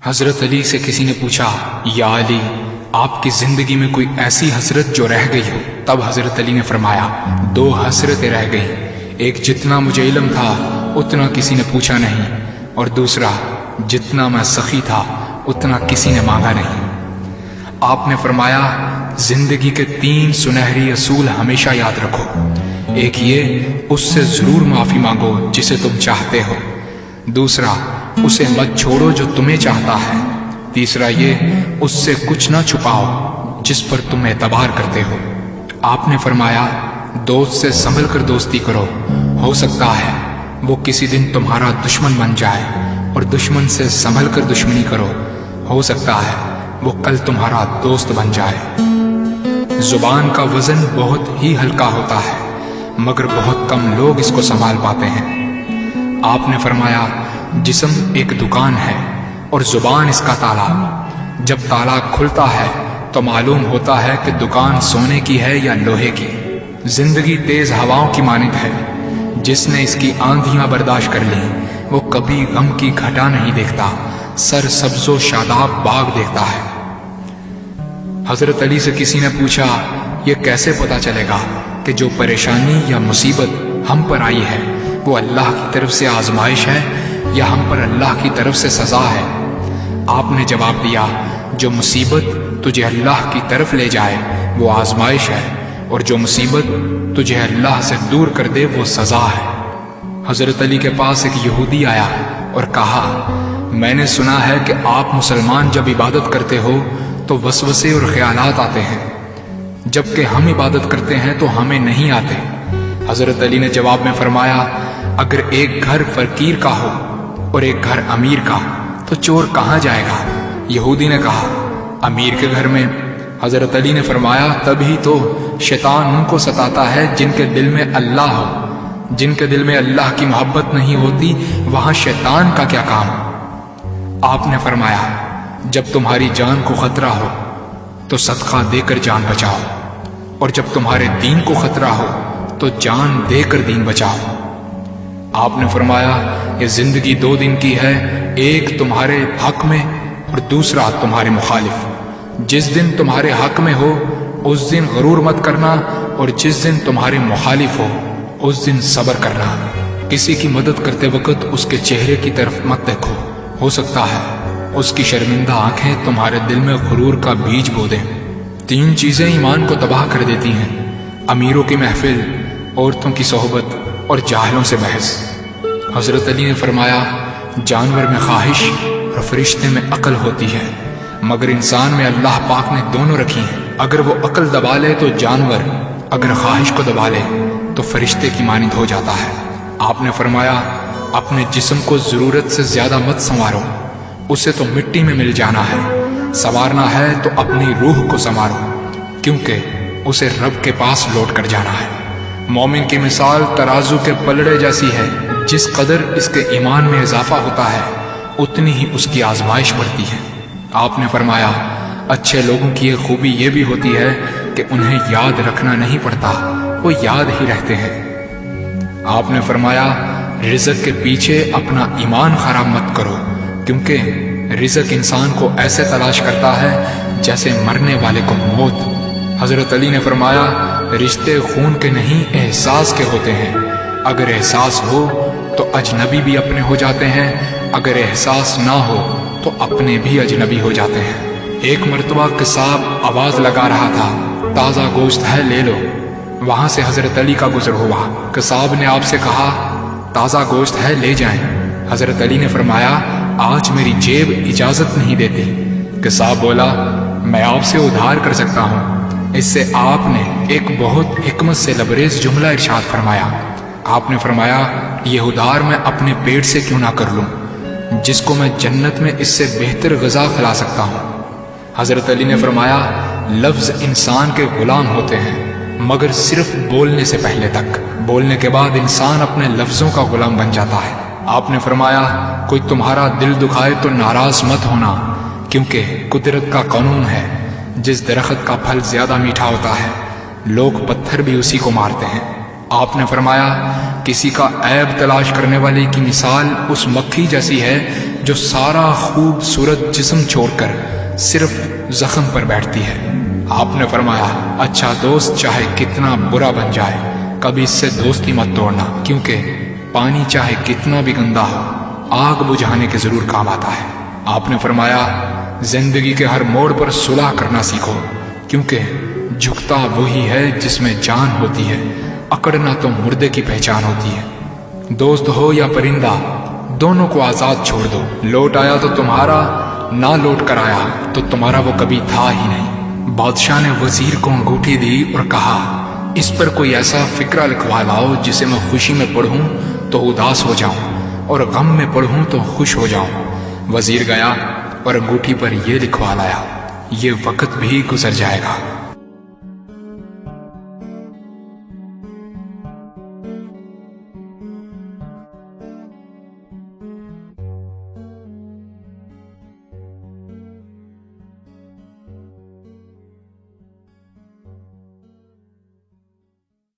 حضرت علی سے کسی نے پوچھا، یا علی، آپ کی زندگی میں کوئی ایسی حسرت جو رہ گئی ہو؟ تب حضرت علی نے فرمایا، 2 حسرتیں رہ گئیں، ایک جتنا مجھے علم تھا اتنا کسی نے پوچھا نہیں، اور دوسرا جتنا میں سخی تھا اتنا کسی نے مانگا نہیں۔ آپ نے فرمایا، زندگی کے 3 سنہری اصول ہمیشہ یاد رکھو۔ ایک یہ، اس سے ضرور معافی مانگو جسے تم چاہتے ہو۔ دوسرا، اسے مت چھوڑو جو تمہیں چاہتا ہے۔ تیسرا یہ، اس سے کچھ نہ چھپاؤ جس پر تم اعتبار کرتے ہو۔ آپ نے فرمایا، دوست سے سنبھل کر دوستی کرو، ہو سکتا ہے وہ کسی دن تمہارا دشمن بن جائے، اور دشمن سے سنبھل کر دشمنی کرو، ہو سکتا ہے وہ کل تمہارا دوست بن جائے۔ زبان کا وزن بہت ہی ہلکا ہوتا ہے، مگر بہت کم لوگ اس کو سنبھال پاتے ہیں۔ آپ نے فرمایا، جسم ایک دکان ہے اور زبان اس کا تالا۔ جب تالا کھلتا ہے تو معلوم ہوتا ہے کہ دکان سونے کی ہے یا لوہے کی۔ زندگی تیز ہواؤں کی مانند ہے، جس نے اس کی آندھیاں برداشت کر لی وہ کبھی غم کی گھٹا نہیں دیکھتا، سر سبز و شاداب باغ دیکھتا ہے۔ حضرت علی سے کسی نے پوچھا، یہ کیسے پتا چلے گا کہ جو پریشانی یا مصیبت ہم پر آئی ہے وہ اللہ کی طرف سے آزمائش ہے یا ہم پر اللہ کی طرف سے سزا ہے؟ آپ نے جواب دیا، جو مصیبت تجھے اللہ کی طرف لے جائے وہ آزمائش ہے، اور جو مصیبت تجھے اللہ سے دور کر دے وہ سزا ہے۔ حضرت علی کے پاس ایک یہودی آیا اور کہا، میں نے سنا ہے کہ آپ مسلمان جب عبادت کرتے ہو تو وسوسے اور خیالات آتے ہیں، جبکہ ہم عبادت کرتے ہیں تو ہمیں نہیں آتے۔ حضرت علی نے جواب میں فرمایا، اگر ایک گھر فقیر کا ہو اور ایک گھر امیر کا تو چور کہاں جائے گا؟ یہودی نے کہا، امیر کے گھر میں۔ حضرت علی نے فرمایا، تبھی تو شیطان ان کو ستاتا ہے جن کے دل میں اللہ ہو۔ جن کے دل میں اللہ کی محبت نہیں ہوتی وہاں شیطان کا کیا کام؟ آپ نے فرمایا، جب تمہاری جان کو خطرہ ہو تو صدقہ دے کر جان بچاؤ، اور جب تمہارے دین کو خطرہ ہو تو جان دے کر دین بچاؤ۔ آپ نے فرمایا، یہ زندگی 2 دن کی ہے، ایک تمہارے حق میں اور دوسرا تمہارے مخالف۔ جس دن تمہارے حق میں ہو اس دن غرور مت کرنا، اور جس دن تمہارے مخالف ہو اس دن صبر کرنا۔ کسی کی مدد کرتے وقت اس کے چہرے کی طرف مت دیکھو، ہو سکتا ہے اس کی شرمندہ آنکھیں تمہارے دل میں غرور کا بیج بو دیں۔ 3 چیزیں ایمان کو تباہ کر دیتی ہیں، امیروں کی محفل، عورتوں کی صحبت اور جاہلوں سے بحث۔ حضرت علی نے فرمایا، جانور میں خواہش اور فرشتے میں عقل ہوتی ہے، مگر انسان میں اللہ پاک نے دونوں رکھی ہیں۔ اگر وہ عقل دبا لے تو جانور، اگر خواہش کو دبا لے تو فرشتے کی مانند ہو جاتا ہے۔ آپ نے فرمایا، اپنے جسم کو ضرورت سے زیادہ مت سنوارو، اسے تو مٹی میں مل جانا ہے۔ سنوارنا ہے تو اپنی روح کو سنوارو، کیونکہ اسے رب کے پاس لوٹ کر جانا ہے۔ مومن کی مثال ترازو کے پلڑے جیسی ہے، جس قدر اس کے ایمان میں اضافہ ہوتا ہے اتنی ہی اس کی آزمائش بڑھتی ہے۔ آپ نے فرمایا، اچھے لوگوں کی ایک خوبی یہ بھی ہوتی ہے کہ انہیں یاد رکھنا نہیں پڑتا، وہ یاد ہی رہتے ہیں۔ آپ نے فرمایا، رزق کے پیچھے اپنا ایمان خراب مت کرو، کیونکہ رزق انسان کو ایسے تلاش کرتا ہے جیسے مرنے والے کو موت۔ حضرت علی نے فرمایا، رشتے خون کے نہیں احساس کے ہوتے ہیں، اگر احساس ہو تو اجنبی بھی اپنے ہو جاتے ہیں، اگر احساس نہ ہو تو اپنے بھی اجنبی ہو جاتے ہیں۔ ایک مرتبہ قصاب آواز لگا رہا تھا، تازہ گوشت ہے لے لو۔ وہاں سے حضرت علی کا گزر ہوا، قصاب نے آپ سے کہا، تازہ گوشت ہے لے جائیں۔ حضرت علی نے فرمایا، آج میری جیب اجازت نہیں دیتی۔ قصاب بولا، میں آپ سے ادھار کر سکتا ہوں۔ اس سے آپ نے ایک بہت حکمت سے لبریز جملہ ارشاد فرمایا۔ آپ نے فرمایا، یہ ادھار میں اپنے پیٹ سے کیوں نہ کر لوں، جس کو میں جنت میں اس سے بہتر غذا کھلا سکتا ہوں۔ حضرت علی نے فرمایا، لفظ انسان کے غلام ہوتے ہیں مگر صرف بولنے سے پہلے تک، بولنے کے بعد انسان اپنے لفظوں کا غلام بن جاتا ہے۔ آپ نے فرمایا، کوئی تمہارا دل دکھائے تو ناراض مت ہونا، کیونکہ قدرت کا قانون ہے، جس درخت کا پھل زیادہ میٹھا ہوتا ہے لوگ پتھر بھی اسی کو مارتے ہیں۔ آپ نے فرمایا، کسی کا عیب تلاش کرنے والے کی مثال اس مکھی جیسی ہے جو سارا خوبصورت جسم چھوڑ کر صرف زخم پر بیٹھتی ہے۔ آپ نے فرمایا اچھا دوست چاہے کتنا برا بن جائے کبھی اس سے دوستی مت توڑنا، کیونکہ پانی چاہے کتنا بھی گندا ہو آگ بجھانے کے ضرور کام آتا ہے۔ آپ نے فرمایا زندگی کے ہر موڑ پر صلح کرنا سیکھو، کیونکہ جھکتا وہی ہے جس میں جان ہوتی ہے، اکڑنا تو مردے کی پہچان ہوتی ہے۔ دوست ہو یا پرندہ دونوں کو آزاد چھوڑ دو، لوٹ آیا تو تمہارا، نہ لوٹ کر آیا تو تمہارا وہ کبھی تھا ہی نہیں۔ بادشاہ نے وزیر کو انگوٹھی دی اور کہا اس پر کوئی ایسا فقرہ لکھوا لاؤ جسے میں خوشی میں پڑھوں تو اداس ہو جاؤں اور غم میں پڑھوں تو خوش ہو جاؤں۔ وزیر گیا اور انگوٹھی پر یہ لکھوا لایا یہ وقت بھی گزر جائے گا